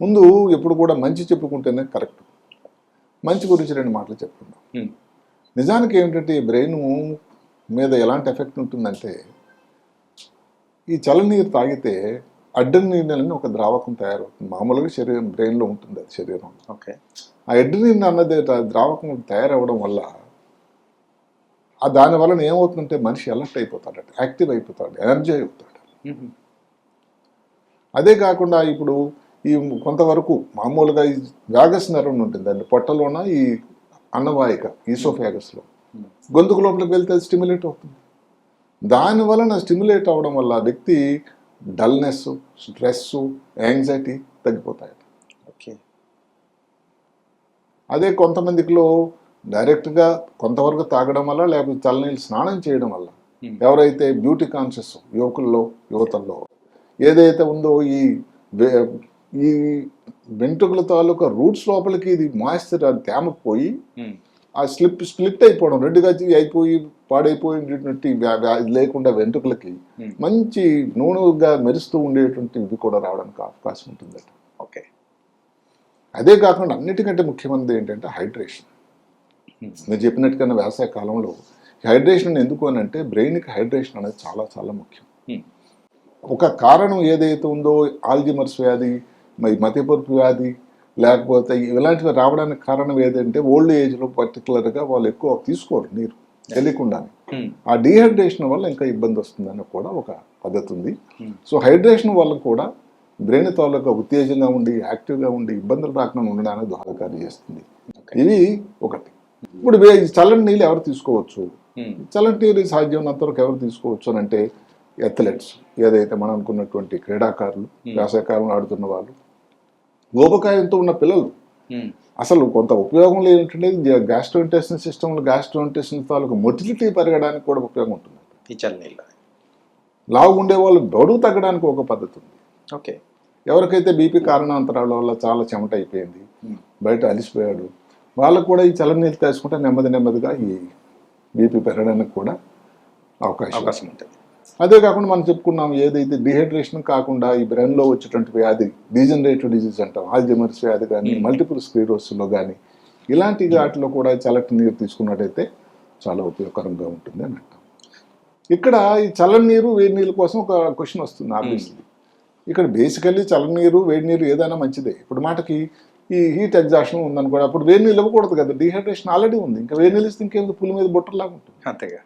ముందు ఎప్పుడు కూడా మంచి చెప్పుకుంటేనే కరెక్ట్. మంచి గురించి 2 మాటలు చెప్పుకుందాం. నిజానికి ఏమిటంటే ఈ బ్రెయిన్ మీద ఎలాంటి ఎఫెక్ట్ ఉంటుందంటే, ఈ చల్లనీరు తాగితే అడ్రినలిన్ అని ఒక ద్రావకం తయారవుతుంది. మామూలుగా బ్రెయిన్లో ఉంటుంది అది శరీరంలో. ఓకే. ఆ అడ్రినలిన్ అన్నది ద్రావకం తయారవ్వడం వల్ల దాని వలన ఏమవుతుందంటే మనిషి అలర్ట్ అయిపోతాడు, యాక్టివ్ అయిపోతాడు, ఎనర్జీ అవుతాడు. అదే కాకుండా ఇప్పుడు ఈ కొంతవరకు మామూలుగా ఈ వ్యాగస్ నర్వ్ ఉంటుంది అండి, పొట్టలోన ఈ అన్నవాహిక ఈసోఫాగస్లో గొంతుకు లోపలికి వెళ్తే స్టిమ్యులేట్ అవుతుంది. దాని వలన స్టిమ్యులేట్ అవ్వడం వల్ల వ్యక్తి డల్నెస్, స్ట్రెస్, యాంగ్జైటీ తగ్గిపోతాయి. ఓకే. అదే కొంతమందిలో డైరెక్ట్గా కొంతవరకు తాగడం వల్ల, లేకపోతే చల్లనీళ్ళు స్నానం చేయడం వల్ల, ఎవరైతే బ్యూటీ కాన్షియస్ యువతల్లో ఏదైతే ఉందో ఈ వెంట్రుకల తాలూకా రూట్స్ లోపలికి ఇది మాయిశ్చర్ తేమ పోయి ఆ స్ప్లిట్ అయిపోవడం, రెడ్డిగా అయిపోయి పాడైపోయినటువంటి లేకుండా వెంట్రుకలకి మంచి నూనెగా మెరుస్తూ ఉండేటువంటి ఇవి కూడా రావడానికి అవకాశం ఉంటుందట. ఓకే. అదే కాకుండా అన్నిటికంటే ముఖ్యమైనది ఏంటంటే హైడ్రేషన్. మీరు చెప్పినట్టుగా వేసవి కాలంలో హైడ్రేషన్ ఎందుకు అని అంటే, బ్రెయిన్కి హైడ్రేషన్ అనేది చాలా చాలా ముఖ్యం. ఒక కారణం ఏదైతే ఉందో ఆల్జిమర్స్ వ్యాధి, మతిమరుపు వ్యాధి, లేకపోతే ఇలాంటివి రావడానికి కారణం ఏదంటే ఓల్డ్ ఏజ్లో పర్టికులర్గా వాళ్ళు ఎక్కువ తీసుకోరు నీరు తెలియకుండానే. ఆ డీహైడ్రేషన్ వల్ల ఇంకా ఇబ్బంది వస్తుందని కూడా ఒక పద్ధతి ఉంది. సో హైడ్రేషన్ వల్ల కూడా బ్రెయిన్ తాలూకా ఉత్తేజంగా ఉండి, యాక్టివ్గా ఉండి, ఇబ్బందులు రాకుండా ఉండడానికి దోహదకారి చేస్తుంది. ఇది ఒకటి. ఇప్పుడు చల్లని నీళ్ళు ఎవరు తీసుకోవచ్చు? చల్లని నీరు సాధ్యమైనంత వరకు ఎవరు తీసుకోవచ్చు అని అంటే, అథ్లెట్స్, ఏదైతే మనం అనుకున్నటువంటి క్రీడాకారులు, వేసవికాలంలో ఆడుతున్న వాళ్ళు, ఊబకాయంతో ఉన్న పిల్లలు. అసలు కొంత ఉపయోగం లేదంటే గ్యాస్ట్రోఇంటెస్టిన్ సిస్టంలో గ్యాస్ట్రోఇంటెస్టిన్ తాలూకు మొటిలిటీ పెరగడానికి కూడా ఉపయోగం ఉంటుంది ఈ చల్లనీళ్ళు. లావు ఉండే వాళ్ళు బరువు తగ్గడానికి ఒక పద్ధతి ఉంది. ఓకే. ఎవరికైతే బీపీ కారణాంతరాల వల్ల చాలా చెమట అయిపోయింది, బయట అలిసిపోయాడు, వాళ్ళకు కూడా ఈ చల్లనీళ్ళు తీసుకుంటే నెమ్మదిగా ఈ బీపీ పెరగడానికి కూడా అవకాశం ఉంటుంది. అదే కాకుండా మనం చెప్పుకున్నాం, ఏదైతే డిహైడ్రేషన్ కాకుండా ఈ బ్రెయిన్లో వచ్చేటువంటి వ్యాధి డీజనరేటివ్ డిజీజ్ అంటాం, ఆల్జైమర్స్ వ్యాధి కానీ, మల్టిపుల్ స్క్లెరోసిస్లో కానీ, ఇలాంటి వాటిలో కూడా చల్లటి నీరు తీసుకున్నట్టయితే చాలా ఉపయోగకరంగా ఉంటుంది అని అంటాం. ఇక్కడ ఈ చల్లని నీరు వేడి నీళ్ళ కోసం ఒక క్వశ్చన్ వస్తుంది ఆబ్వియస్లీ. ఇక్కడ బేసికల్లీ చల్లని నీరు వేడి నీరు ఏదైనా మంచిదే. ఇప్పుడు మాటకి ఈ హీట్ ఎగ్జాషన్ ఉందని కూడా అప్పుడు వేడి నీళ్ళు ఇవ్వకూడదు కదా, డిహైడ్రేషన్ ఆల్రెడీ ఉంది, ఇంకా వేడి నీళ్ళు ఇస్తే ఇంకేం పులి మీద బొట్టలాగా ఉంటుంది. అంతేగా.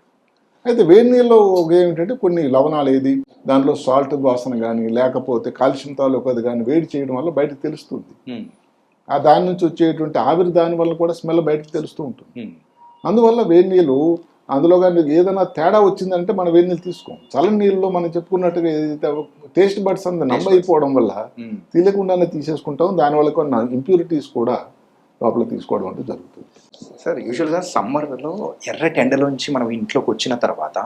అయితే వేడి నీళ్ళలో ఏమిటంటే కొన్ని లవణాలు ఏది దాంట్లో సాల్ట్ వాసన కానీ, లేకపోతే కాల్షియం తాలూకది కానీ వేడి చేయడం వల్ల బయటకు తెలుస్తుంది. ఆ దాని నుంచి వచ్చేటువంటి ఆవిరి దాని వల్ల కూడా స్మెల్ బయటకు తెలుస్తూ ఉంటుంది. అందువల్ల వేడి నీళ్ళు అందులో కానీ ఏదైనా తేడా వచ్చిందంటే మనం వేడి నీళ్ళు తీసుకోం. చల్లని నీళ్ళలో మనం చెప్పుకున్నట్టుగా ఏదైతే టేస్ట్ బడ్స్ అంత నమ్మయిపోవడం వల్ల తెలియకుండానే తీసేసుకుంటాం, దానివల్ల కొన్ని ఇంప్యూరిటీస్ కూడా లోపల తీసుకోవడం అంటే జరుగుతుంది. సార్, యూజువల్గా సమ్మర్లో ఎర్రటి ఎండలోంచి మనం ఇంట్లోకి వచ్చిన తర్వాత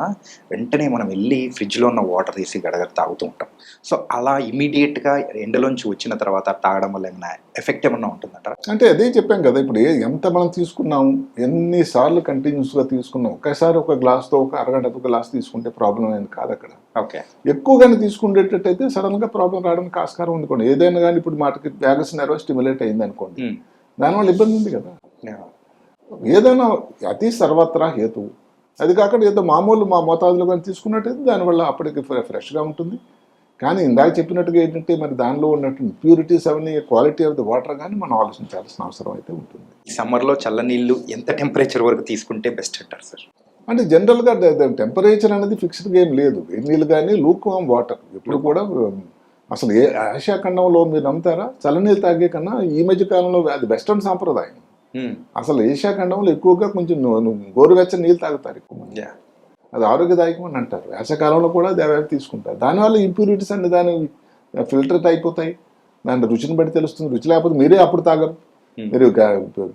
వెంటనే మనం వెళ్ళి ఫ్రిడ్జ్లో ఉన్న వాటర్ తీసి గడగడ తాగుతూ ఉంటాం. సో అలా ఇమీడియట్గా ఎండలోంచి వచ్చిన తర్వాత తాగడం వల్ల ఏమైనా ఎఫెక్ట్ ఏమన్నా ఉంటుందంటారా? అంటే అదే చెప్పాం కదా, ఇప్పుడు ఎంత మనం తీసుకున్నాం, ఎన్నిసార్లు కంటిన్యూస్గా తీసుకున్నాం, ఒకేసారి ఒక గ్లాస్తో ఒక అరగంట ఒక గ్లాస్ తీసుకుంటే ప్రాబ్లం ఏం కాదు అక్కడ. ఓకే. ఎక్కువగానే తీసుకునేటట్టయితే సడన్గా ప్రాబ్లం రావడానికి ఆస్కారం ఉంది. కూడా ఏదైనా కానీ ఇప్పుడు మాటకి వ్యాగస్ నెర్వ్ స్టిమ్యులేట్ అయింది అనుకోండి, దానివల్ల ఇబ్బంది ఉంది కదా. ఏదైనా అతి సర్వత్రా హేతువు. అది కాకుండా ఏదో మామూలు మా మోతాదులో కానీ తీసుకున్నట్టయితే దానివల్ల అప్పటికి ఫ్రెష్గా ఉంటుంది. కానీ ఇందాక చెప్పినట్టుగా ఏంటంటే మరి దానిలో ఉన్నటువంటి ప్యూరిటీస్ అవన్నీ, క్వాలిటీ ఆఫ్ ది వాటర్ కానీ మనం ఆలోచించాల్సిన అవసరం అయితే ఉంటుంది. సమ్మర్లో చల్లనీళ్ళు ఎంత టెంపరేచర్ వరకు తీసుకుంటే బెస్ట్ అంటారు సార్? అంటే జనరల్గా టెంపరేచర్ అనేది ఫిక్స్డ్గా ఏం లేదు. వేడి నీళ్ళు కానీ లూక్ వామ్ వాటర్ ఎప్పుడు కూడా అసలు ఆసియా ఖండంలో మీరు నమ్ముతారా, చల్లనీళ్ళు తాగే కన్నా ఈ మధ్య కాలంలో అది వెస్టర్న్ సాంప్రదాయం. అసలు ఏషియా ఖండంలో ఎక్కువగా కొంచెం గోరువెచ్చని నీళ్ళు తాగుతారు ఎక్కువ మంది, అది ఆరోగ్యదాయకం అని అంటారు. వేసవికాలంలో కూడా అది తీసుకుంటారు. దానివల్ల ఇంప్యూరిటీస్ అన్ని దాని ఫిల్టర్ అయిపోతాయి, దాని రుచిని బట్టి తెలుస్తుంది. రుచి లేకపోతే మీరే అప్పుడు తాగరు. మీరు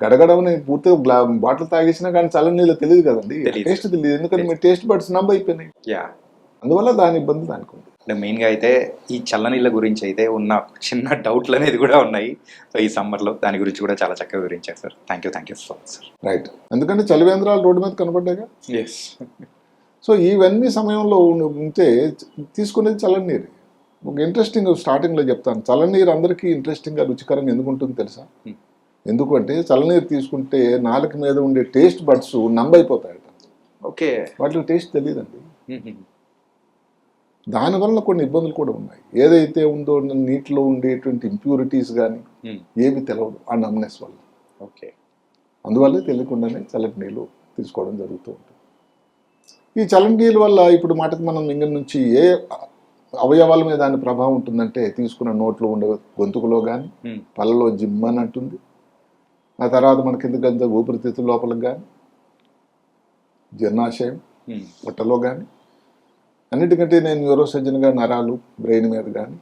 గడగడమని పూర్తిగా బాటిల్ తాగేసినా కానీ చల్లని నీళ్ళు తెలియదు కదండి, టేస్ట్ తెలియదు, ఎందుకంటే మీ టేస్ట్ బడ్స్ నంబ అయిపోయినాయి. అందువల్ల దాని ఇబ్బంది దానికి ఉంది. మెయిన్గా అయితే ఈ చల్లనీళ్ళ గురించి అయితే ఉన్న చిన్న డౌట్లు అనేది కూడా ఉన్నాయి. సో ఈ సమ్మర్లో దాని గురించి కూడా చాలా చక్కగా వివరించారు sir. Thank you so much sir. Right. ఎందుకంటే చలివేంద్రాలు రోడ్డు మీద కనపడ్డాయిగా. ఎస్. సో ఇవన్నీ సమయంలో ఉంటే తీసుకునేది చల్లని నీరు. ఒక ఇంట్రెస్టింగ్ స్టార్టింగ్లో చెప్తాను. చల్లనీరు అందరికీ ఇంట్రెస్టింగ్గా రుచికరంగా ఎందుకు ఉంటుంది తెలుసా? ఎందుకంటే చల్లనీరు తీసుకుంటే నాలుక మీద ఉండే టేస్ట్ బడ్స్ నంబైపోతాయట. ఓకే. వాటికి టేస్ట్ తెలియదండి. దానివల్ల కొన్ని ఇబ్బందులు కూడా ఉన్నాయి. ఏదైతే ఉందో నీటిలో ఉండేటువంటి ఇంప్యూరిటీస్ కానీ ఏవి తెలవదు ఆ నమ్నెస్ వల్ల. ఓకే. అందువల్లే తెలియకుండానే చల్లటి నీళ్ళు తీసుకోవడం జరుగుతూ ఉంటుంది. ఈ చల్లటి నీళ్ళ వల్ల ఇప్పుడు మాటకు మనం ఇంగ నుంచి ఏ అవయవాల మీద దాని ప్రభావం ఉంటుందంటే తీసుకున్న నోట్లో ఉండే గొంతుకులో కానీ పళ్ళలో జిమ్మని అంటుంది. ఆ తర్వాత మన కింద ఊపిరితిత్తుల లోపలికి కానీ జీర్ణాశయం పొట్టలో కానీ అన్నిటికంటే నేను న్యూరోసర్జన్గా నరాలు బ్రెయిన్ మీద కానీ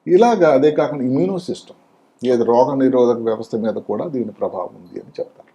ఇలాగా. అదే కాకుండా ఇమ్యూనో సిస్టమ్ ఏది రోగ నిరోధక వ్యవస్థ మీద కూడా దీని ప్రభావం ఉంది అని చెప్తాను.